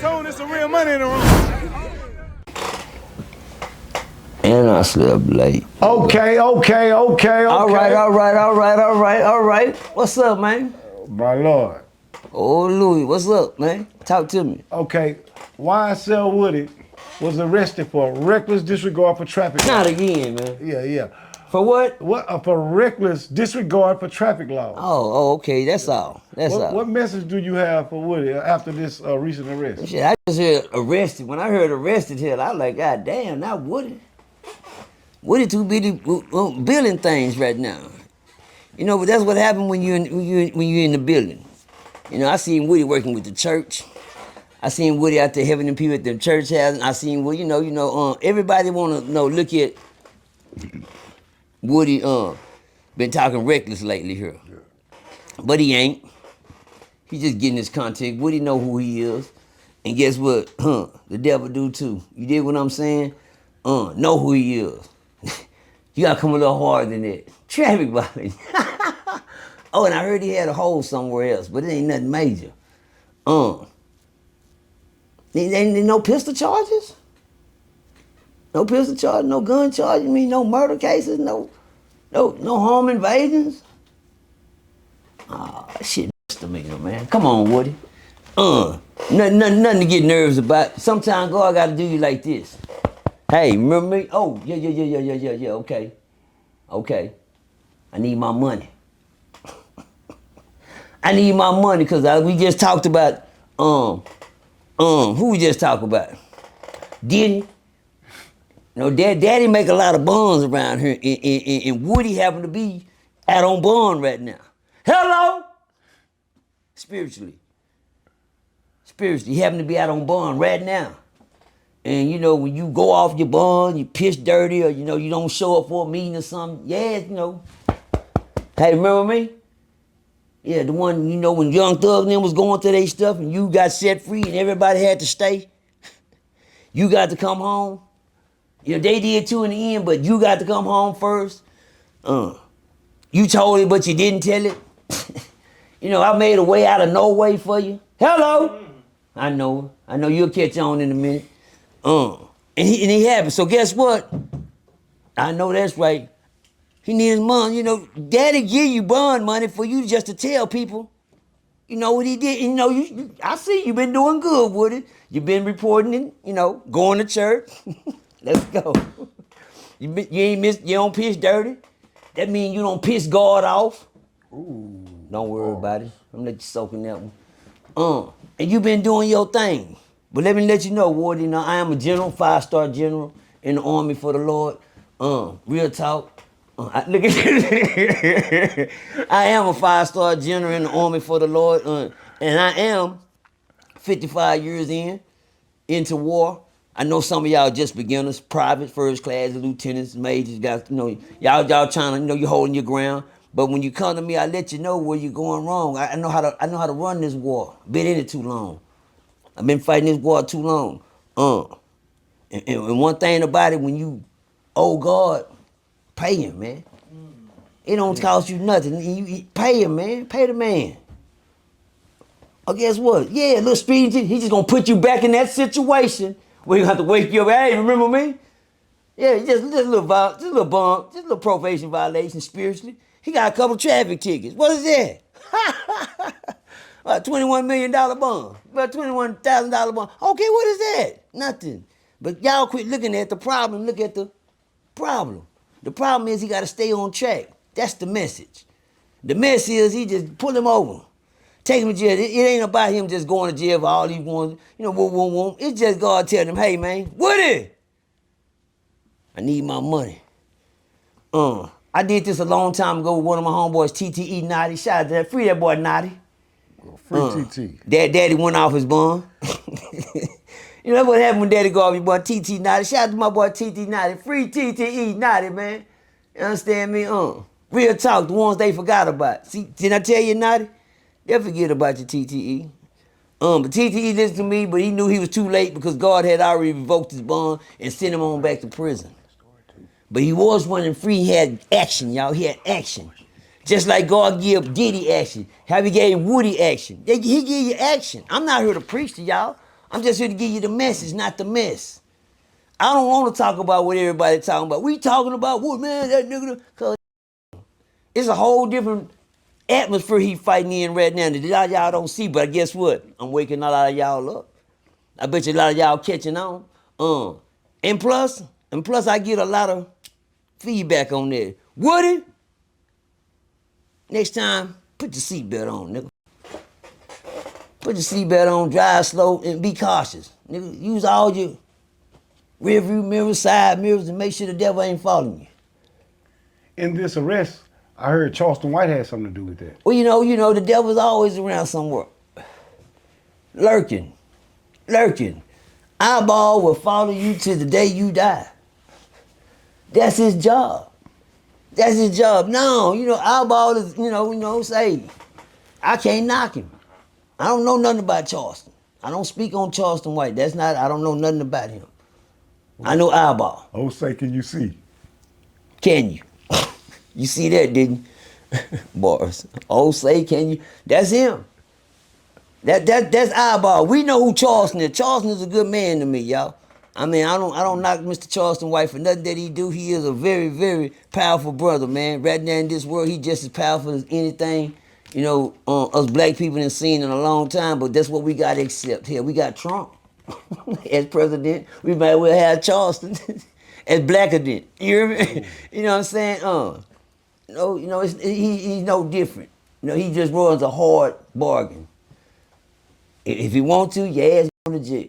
Tone, there's some real money in the room. And I slept late. Okay. All right. What's up, man? My Lord. Oh, Louis, what's up, man? Talk to me. Okay, YSL Woody was arrested for reckless disregard for traffic Not laws. again, man. Yeah. For what? For reckless disregard for traffic laws. Oh, okay. That's all. What message do you have for Woody after this recent arrest? Shit, I just heard arrested. When I heard arrested here, I was like, God damn, not Woody. Woody too busy building things right now. You know, but that's what happened when you're in the building. You know, I seen Woody working with the church. I seen Woody out there helping them people at the church house. I seen Woody, everybody wanna look at Woody been talking reckless lately here. Yeah. But he ain't. He just getting his content. Woody know who he is. And guess what? The devil do too. You dig what I'm saying? Know who he is. You gotta come a little harder than that. Traffic violence. Oh, and I heard he had a hole somewhere else, but it ain't nothing major. Ain't no pistol charges? No pistol charges, no gun charges, no murder cases, no home invasions? Shit misdemeanor, man. Come on, Woody. Nothing to get nervous about. Sometimes God gotta do you like this. Hey, remember me? Oh, yeah, okay. I need my money. I need my money because we just talked about, who we just talked about? Diddy. Daddy make a lot of bonds around here, and Woody happen to be out on bond right now. Hello? Spiritually, he happen to be out on bond right now. And when you go off your bond, you piss dirty, or you don't show up for a meeting or something. Yeah, Hey, remember me? Yeah, the one, when Young Thug and them was going through their stuff and you got set free and everybody had to stay. You got to come home. They did too in the end, but you got to come home first. You told it, but you didn't tell it. I made a way out of no way for you. Hello? I know you'll catch on in a minute. And he happened. So guess what? I know that's right. He needs money. Daddy give you bond money for you just to tell people. You know what he did? I see you been doing good with it. You been reporting it, going to church. Let's go. You don't piss dirty. That means you don't piss God off. Ooh. Don't worry about it. I'm gonna let you soak in that one. And you been doing your thing. But let me let you know, Woody, I am a general, 5-star general in the Army for the Lord. Real talk. Look at this. I am a 5-star general in the Army for the Lord. And I am 55 years into war. I know some of y'all just beginners, private, first class, lieutenants, majors, guys, y'all trying to, you're holding your ground. But when you come to me, I let you know where you're going wrong. I know how to run this war. Been in it too long. I've been fighting this war too long. And one thing about it, when you owe God, pay him, man. It don't cost you nothing. You pay him, man. Pay the man. Oh, guess what? Yeah, little speed, he just gonna put you back in that situation where you have to wake you up. Hey, remember me? Yeah, just a little bump, just a little probation violation spiritually. He got a couple traffic tickets. What is that? About $21 million bond. About $21,000 bond. Okay, what is that? Nothing. But y'all quit looking at the problem. Look at the problem. The problem is he got to stay on track. That's the message. The message is he just pull him over. Take him to jail. It ain't about him just going to jail for all he wants. It's just God telling him, hey, man, Woody, I need my money. I did this a long time ago with one of my homeboys, TTE Naughty. Shout out to that. Free that boy Naughty. Free TT. Daddy went off his bond. That's what happened when Daddy go off his bond. TT Naughty. Shout out to my boy TT Naughty. Free TTE Naughty, man. You understand me? Real talk, the ones they forgot about. See, didn't I tell you, Naughty? They'll forget about your TTE. But TTE listened to me, but he knew he was too late because God had already revoked his bond and sent him on back to prison. But he was running free. He had action, y'all. He had action. Just like God gave Diddy action. How he gave Woody action. He give you action. I'm not here to preach to y'all. I'm just here to give you the message, not the mess. I don't want to talk about what everybody talking about. We talking about what, man, that nigga, cause it's a whole different atmosphere he fighting in right now that a lot of y'all don't see, but guess what? I'm waking a lot of y'all up. I bet you a lot of y'all catching on. And plus, I get a lot of feedback on that. Woody, next time, put your seatbelt on, nigga. Put your seatbelt on, drive slow, and be cautious. Nigga, use all your rear view mirrors, side mirrors, and make sure the devil ain't following you. In this arrest, I heard Charleston White had something to do with that. Well, you know, the devil's always around somewhere. Lurking. Eyeball will follow you to the day you die. That's his job. No, eyeball is, say, I can't knock him. I don't know nothing about Charleston. I don't speak on Charleston White. I don't know nothing about him. I know eyeball. Oh, say, can you see? Can you? You see that, didn't you? Bars. Oh, say, can you? That's him. That's eyeball. We know who Charleston is. Charleston is a good man to me, y'all. I mean, I don't knock Mr. Charleston White for nothing that he do. He is a very, very powerful brother, man. Right now in this world, he just as powerful as anything, us black people done seen in a long time, but that's what we got to accept here. We got Trump as president. We might well have Charleston as blackadent. You hear me? You know what I'm saying? He's no different. He just runs a hard bargain. If you want to, your ass go to jail.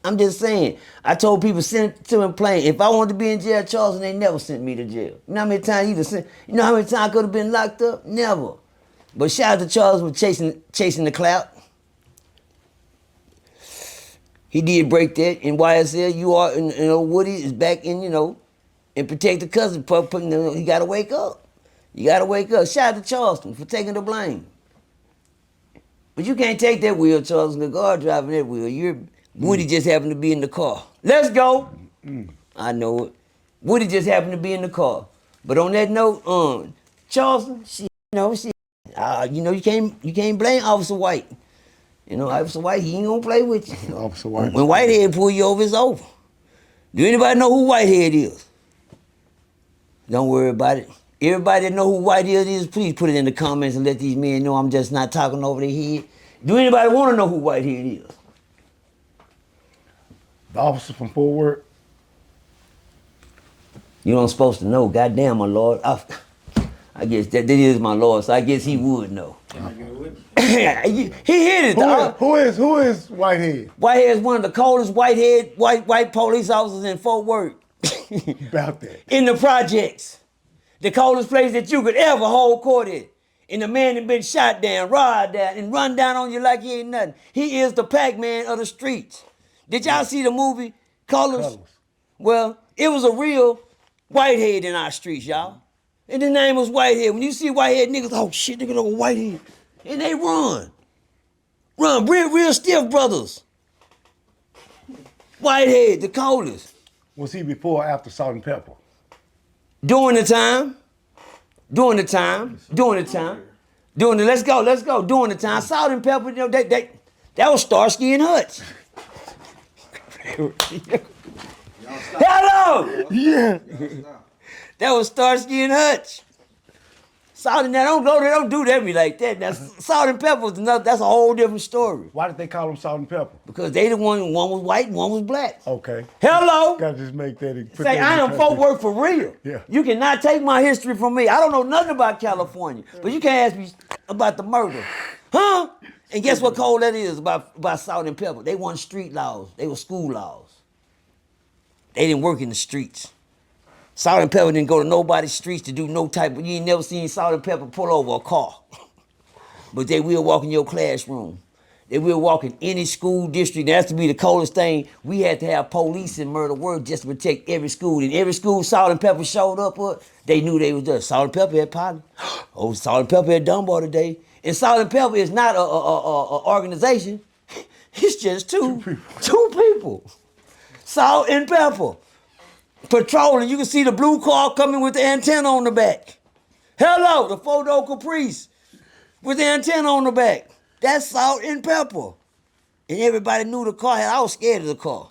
I'm just saying. I told people send to him plain. If I wanted to be in jail, Charleston, they never sent me to jail. You know how many times how many times I could have been locked up? Never. But shout out to Charles for chasing the clout. He did break that in YSL. You are, Woody is back in, and protect the cousin. He got to wake up. You got to wake up. Shout out to Charleston for taking the blame. But you can't take that wheel, Charleston. The guard driving that wheel. Woody just happened to be in the car. Let's go. I know it. Woody just happened to be in the car. But on that note, Charleston, you can't blame Officer White. Officer White, he ain't gonna play with you. Officer White. When Whitehead pull you over, it's over. Do anybody know who Whitehead is? Don't worry about it. Everybody that know who Whitehead is, please put it in the comments and let these men know I'm just not talking over their head. Do anybody want to know who Whitehead is? The officer from Fort Worth. You don't supposed to know. Goddamn, my Lord. I guess that is my Lord, so I guess he would know. He hit it. Who is Whitehead? Whitehead is one of the coldest white police officers in Fort Worth. About that. In the projects. The coldest place that you could ever hold court in. And the man that been shot down, robbed down, and run down on you like he ain't nothing. He is the Pac-Man of the streets. Did y'all see the movie Colors? Well, it was a real Whitehead in our streets, y'all. And his name was Whitehead. When you see Whitehead niggas, oh shit, nigga, look at Whitehead. And they run. Real stiff brothers. Whitehead, the coldest. Was he before or after Salt and Pepper? During the time. Let's go. During the time. Salt and Pepper, that was Starsky and Hutch. Hello! Yeah. That was Starsky and Hutch. Salt and that don't do that me like that. Now, Salt and Pepper was that's a whole different story. Why did they call them Salt and Pepper? Because they the one was white and one was black. Okay. Hello. Gotta just make that. Say I am Fort Worth for real. Yeah. You cannot take my history from me. I don't know nothing about California, but you can't ask me about the murder, huh? And guess what code that is about Salt and Pepper? They weren't street laws. They were school laws. They didn't work in the streets. Salt and Pepper didn't go to nobody's streets to do no type of, you ain't never seen Salt and Pepper pull over a car. But they will walk in your classroom. They will walk in any school district. That has to be the coldest thing. We had to have police in Murder Work just to protect every school. And every school Salt and Pepper showed up with, they knew they was there. Salt and Pepper had Polly. Oh, Salt and Pepper had Dunbar today. And Salt and Pepper is not a organization. It's just two people. Salt and Pepper. Patrolling, you can see the blue car coming with the antenna on the back. Hello, the four-door Caprice with the antenna on the back. That's Salt and Pepper. And everybody knew the car. Hell, I was scared of the car.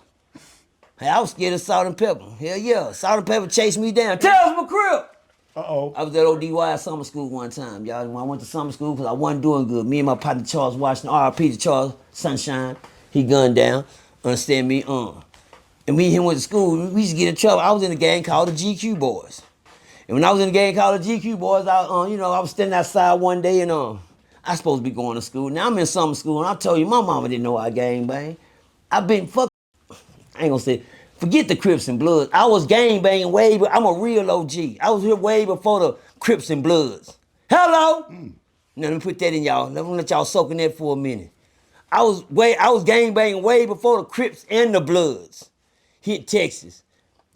Hell, I was scared of Salt and Pepper. Hell yeah, Salt and Pepper chased me down. Tell my crib. Uh-oh. I was at ODY summer school one time, y'all. When I went to summer school, because I wasn't doing good. Me and my partner Charles Washington, R.I.P. to Charles Sunshine, he gunned down. Understand me? And me and him went to school. We used to get in trouble. I was in a gang called the GQ Boys. And when I was in the gang called the GQ Boys, I was standing outside one day and I supposed to be going to school. Now I'm in summer school, and I told you, my mama didn't know I gang bang. I've been I ain't gonna say, forget the Crips and Bloods. I was gang banging way, but I'm a real OG. I was here way before the Crips and Bloods. Hello? Now let me put that in y'all. Let me let y'all soak in that for a minute. I was gang banging way before the Crips and the Bloods hit Texas.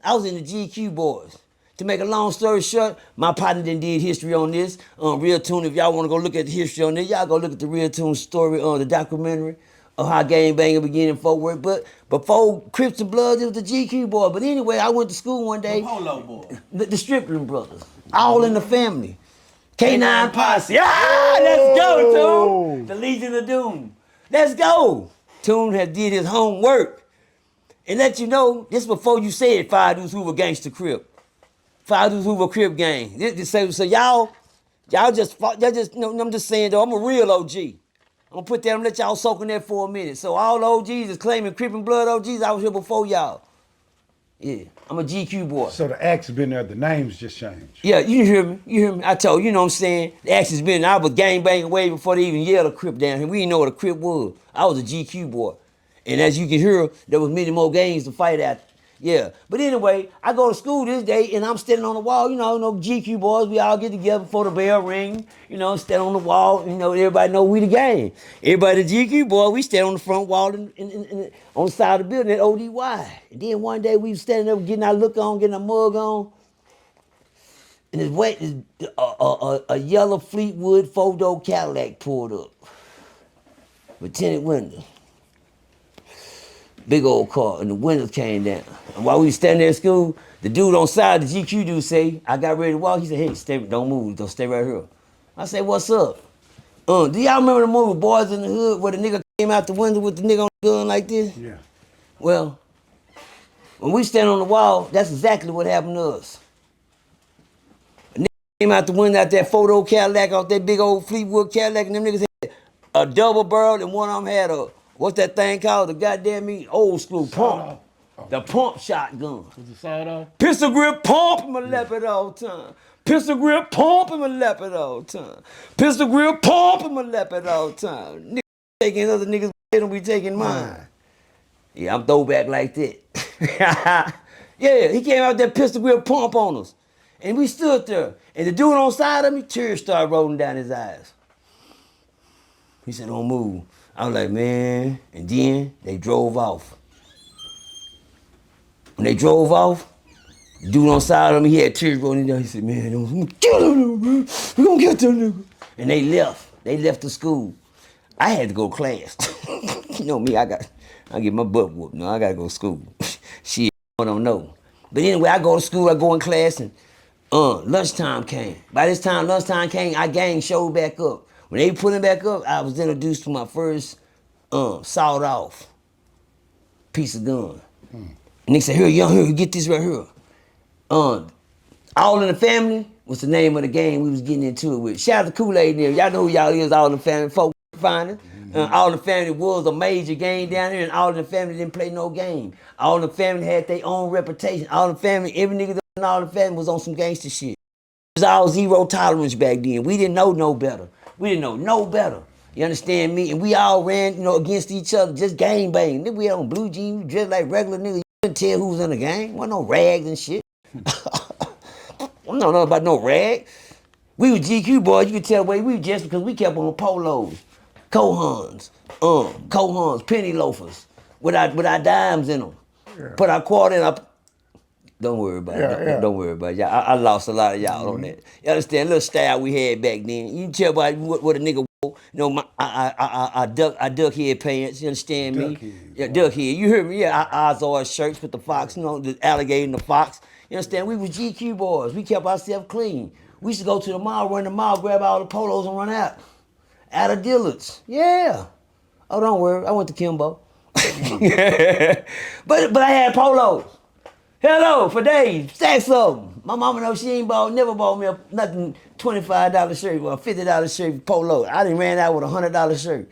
I was in the GQ Boys. To make a long story short, my partner done did history on this. RealToon, if y'all want to go look at the history on this, y'all go look at the RealToon story on the documentary of how gang banging began in Fort Worth. But before Crips and Bloods, it was the GQ Boy. But anyway, I went to school one day. The Polo Boy. The Stripling brothers. All in the family. K9 Posse. Ah, let's go, Toon. The Legion of Doom. Let's go. Toon had did his homework. And let you know, this before you said Five Dudes Hoover Gangster Crip. Five Dudes Hoover Crip Gang. So y'all just, I'm just saying though, I'm a real OG. I'm gonna put that, I'm gonna let y'all soak in that for a minute. So all the OGs is claiming Crip and Blood OGs, I was here before y'all. Yeah, I'm a GQ boy. So the act's been there, the names just changed. Yeah, you hear me? I told you, you know what I'm saying? The action's been, I was gang banging way before they even yelled a Crip down here. We didn't know what a Crip was. I was a GQ boy. And as you can hear, there was many more gangs to fight at. Yeah. But anyway, I go to school this day and I'm standing on the wall, no GQ boys, we all get together before the bell ring, stand on the wall, everybody know we the gang. Everybody the GQ boy, we stand on the front wall and on the side of the building at ODY. And then one day we was standing there getting our look on, getting our mug on. And it's wet, a yellow Fleetwood four-door Cadillac pulled up with tinted windows. Big old car, and the windows came down. And while we was standing there at school, the dude on side, the GQ dude say, I got ready to walk. He said, hey, don't move, don't stay right here. I said, what's up? Do y'all remember the movie Boys in the Hood where the nigga came out the window with the nigga on the gun like this? Yeah. Well, when we stand on the wall, that's exactly what happened to us. A nigga came out the window out that photo Cadillac, off that big old Fleetwood Cadillac, and them niggas had a double barrel, and one of them had what's that thing called? The goddamn old school pump. The pump shotgun. Was it sawed off? Pistol grip pump in my lap at all time. Pistol grip pump in my lap at all time. Pistol grip pump in my lap at all time. Niggas taking other niggas, they don't be taking mine. Yeah, I'm throwback like that. Yeah, he came out with that pistol grip pump on us. And we stood there. And the dude on side of me, tears started rolling down his eyes. He said, don't move. I was like, man, and then they drove off. When they drove off, the dude on side of me, he had tears rolling down. He said, man, we're gonna kill them, man. We're gonna get them nigga. And they left. They left the school. I had to go to class. You know me, I get my butt whooped. No, I gotta go to school. Shit, I don't know. But anyway, I go to school, I go in class, and lunchtime came. By this time lunchtime came, our gang showed back up. When they put him back up, I was introduced to my first sawed off piece of gun. And they said, here, get this right here. All in the Family was the name of the game we was getting into it with. Shout out to Kool-Aid and them. Y'all know who y'all is, All in the Family. Folk finding. All in the Family was a major game down here, and All in the Family didn't play no game. All in the Family had their own reputation. All in the Family, every nigga that was in All in the Family was on some gangster shit. It was all zero tolerance back then. We didn't know no better. We didn't know no better. You understand me? And we all ran, against each other, just gang banging. Then we had on blue jeans, we dressed like regular niggas. You couldn't tell who was in the gang. Wasn't no rags and shit. I don't know about no rag. We were GQ boys. You could tell the way we were just because we kept on polos, cohons, penny loafers with our dimes in them. Yeah. Put our quarter in our. Don't worry about it. Don't worry about it. I lost a lot of y'all on that. You understand? Little style we had back then. You can tell by what a nigga wore. I duck head pants. You understand me? Yeah, duck head. You hear me? Yeah, our Oz shirts with the fox. The alligator and the fox. You understand? We was GQ boys. We kept ourselves clean. We used to go to the mall, run the mall, grab all the polos and run out. Out of Dillard's. Yeah. Oh, don't worry, I went to Kimbo. but I had polos. Hello, for days, stacks of them. My mama knows she never bought me nothing $25 shirt or $50 shirt polo. I done ran out with $100 shirt.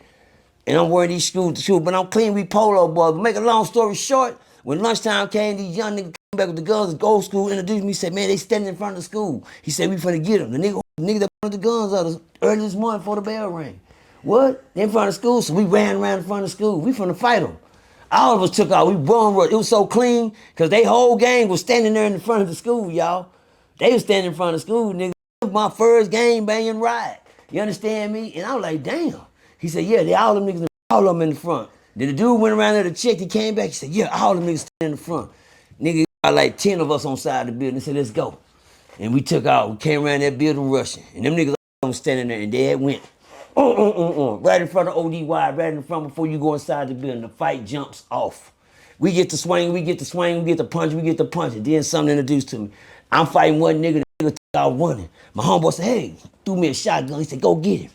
And I'm wearing these shoes to school, but I'm clean with polo boys. But make a long story short, when lunchtime came, these young niggas came back with the guns, go to school, introduced me, said, man, they standing in front of the school. He said, we finna get them. The nigga that brought the guns out early this morning before the bell rang. What? They in front of school, so we ran around in front of school. We finna fight them. All of us took out. We bum rushed. It was so clean, because they whole gang was standing there in the front of the school, y'all. They was standing in front of school, nigga. My first gang banging ride. You understand me? And I was like, damn. He said, yeah, they all them niggas, all of them in the front. Then the dude went around there to check, he came back, he said, yeah, all them niggas standing in the front. Nigga, got like 10 of us on side of the building. He said, let's go. And we took out, we came around that building rushing. And them niggas all standing there, and they had went, right in front of ODY, right in front before you go inside the building. The fight jumps off. We get to swing, we get to swing, we get to punch, we get to punch. And then something introduced to me. I'm fighting one nigga, the nigga took out running. My homeboy said, hey, threw me a shotgun. He said, go get him.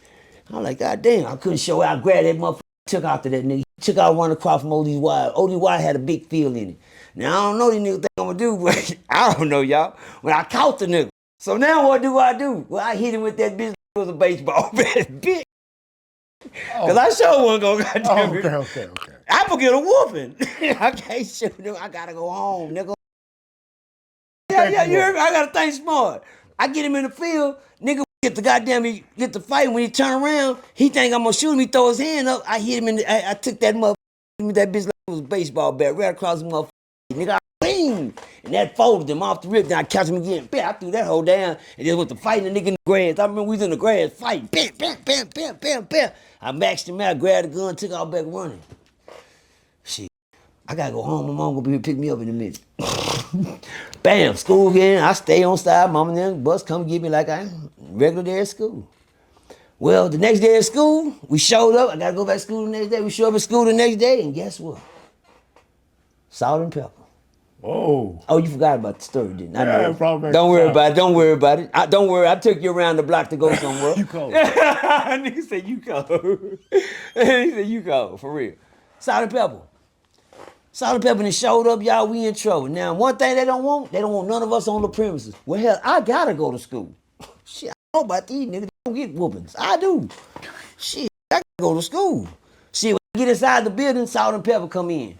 I'm like, God damn, I couldn't show out. I grabbed that motherfucker, took out to that nigga. He took out one across from ODY. ODY had a big field in it. Now, I don't know these niggas think I'm gonna do, but I don't know, y'all. When I caught the nigga. So now what do I do? Well, I hit him with that bitch. It was a baseball bat, bitch. Because I sure wasn't gonna goddamn it. Okay. I forget a whooping. I can't shoot him. I gotta go home, nigga. Yeah, you heard me? I gotta think smart. I get him in the field, nigga get the fight. When he turn around, he think I'm gonna shoot him. He throw his hand up. I hit him I took that motherfucker with that bitch like it was a baseball bat right across the motherfucker. Nigga, I bing! And that folded him off the rip. Then I catch him again. Bam, I threw that hoe down and just went to fighting the nigga in the grass. I remember we was in the grass fighting. Bam, bam, bam, bam, bam, bam. I maxed him out, grabbed the gun, took off back running. Shit. I gotta go home. My mom gonna be here to pick me up in a minute. Bam, school again. I stay on side. Mama and them bus come get me like I regular day at school. Well, the next day at school, we showed up. I gotta go back to school the next day. We showed up at school the next day, and guess what? Salt and pepper. Whoa. Oh, you forgot about the story, didn't I? Yeah, Don't worry about it. Don't worry about it. Don't worry. I took you around the block to go somewhere. You cold. Nigga said you cold. He said you cold, for real. Salt and pepper. Salt and pepper and showed up, y'all, we in trouble. Now, one thing they don't want none of us on the premises. Well, hell, I gotta go to school. Shit, I don't know about these niggas. They don't get whoopings. I do. Shit, I gotta go to school. Shit, when I get inside the building, Salt and pepper come in.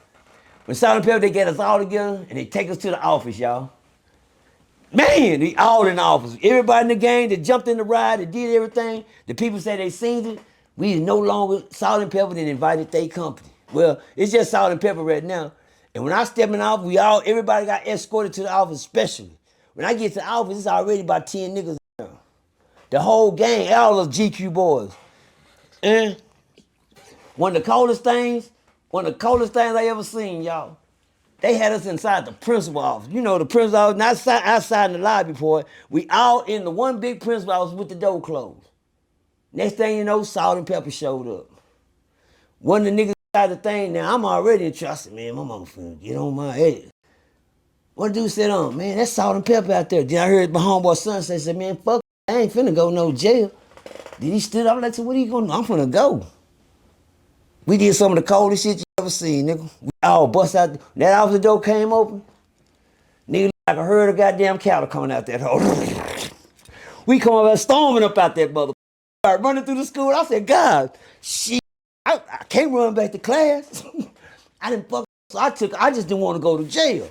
When Salt and pepper, they get us all together and they take us to the office, y'all. Man, they all in the office. Everybody in the gang that jumped in the ride, that did everything, the people say they seen it, we no longer Salt and pepper, then invited their company. Well, it's just Salt and pepper right now. And when I step in the office, everybody got escorted to the office especially. When I get to the office, it's already about 10 niggas there. The whole gang, all those GQ boys. And one of the coldest things I ever seen, y'all. They had us inside the principal office. You know, the principal office, not outside in the lobby for it. We all in the one big principal office with the door closed. Next thing you know, Salt and pepper showed up. One of the niggas inside the thing, now I'm already in trouble. I said, man, my mama finna get on my head. One dude said, man, that's Salt and pepper out there. Then I heard my homeboy son say, man, fuck, I ain't finna go no jail. Then he stood up like, so what are you gonna do? I'm finna go. We did some of the coldest shit you ever seen, nigga. We all bust out. That office door came open. Nigga like a herd of goddamn cattle coming out that hole. We come up storming up out that mother. Start running through the school. I said, God, shit, I can't run back to class. I didn't fuck. So I just didn't want to go to jail.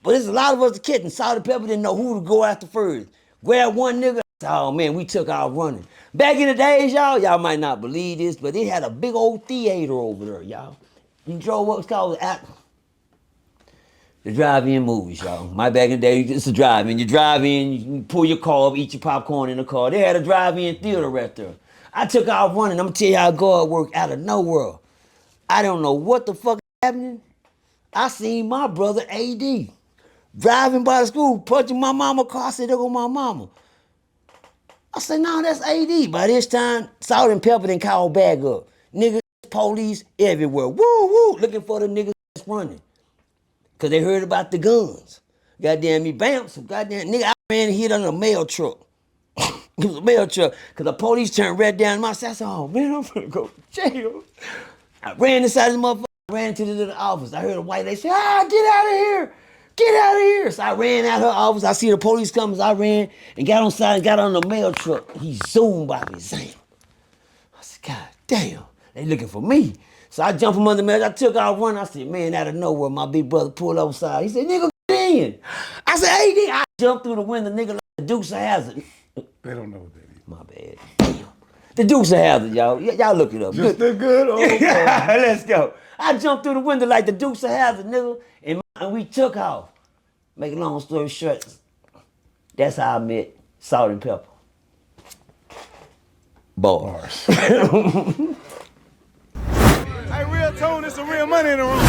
But there's a lot of us kids, and Salt and pepper didn't know who to go after first. Grab one nigga. Oh man, we took out running. Back in the days, y'all might not believe this, but they had a big old theater over there, y'all. You drove what's called the drive-in movies, y'all. My back in the day, it's a drive-in. You drive in, you pull your car up, eat your popcorn in the car. They had a drive-in theater right there. I took out running. I'm gonna tell you how God worked out of nowhere. I don't know what the fuck is happening. I seen my brother AD driving by the school, punching my mama car. I said, there go my mama. I said, no, that's AD. By this time, Salt and pepper done call back up. Niggas, police everywhere. Woo, woo, looking for the niggas that's running. Because they heard about the guns. Goddamn me, bam, some goddamn nigga, I ran and hit on a mail truck. It was a mail truck. Because the police turned right down my side. I said, oh man, I'm finna go to jail. I ran inside this motherfucker, ran into the little office. I heard a white lady say, get out of here. Get out of here. So I ran out her office. I see the police coming. So I ran and got on side and got on the mail truck. He zoomed by me, Zam. I said, God damn, they looking for me. So I jumped from under the mail. I took off running. I said, man, out of nowhere, my big brother pulled up side. He said, nigga, get in. I said, hey, nigga. I jumped through the window, nigga, like the Dukes of Hazzard. They don't know what that is. My bad. Damn. The Dukes of Hazzard, y'all. Y'all look it up. Just a good old boy. Let's go. I jumped through the window like the Dukes of Hazzard, nigga, and we took off. Make a long story short, that's how I met Salt and Pepper. Bars. Hey, real tone, there's some real money in the room.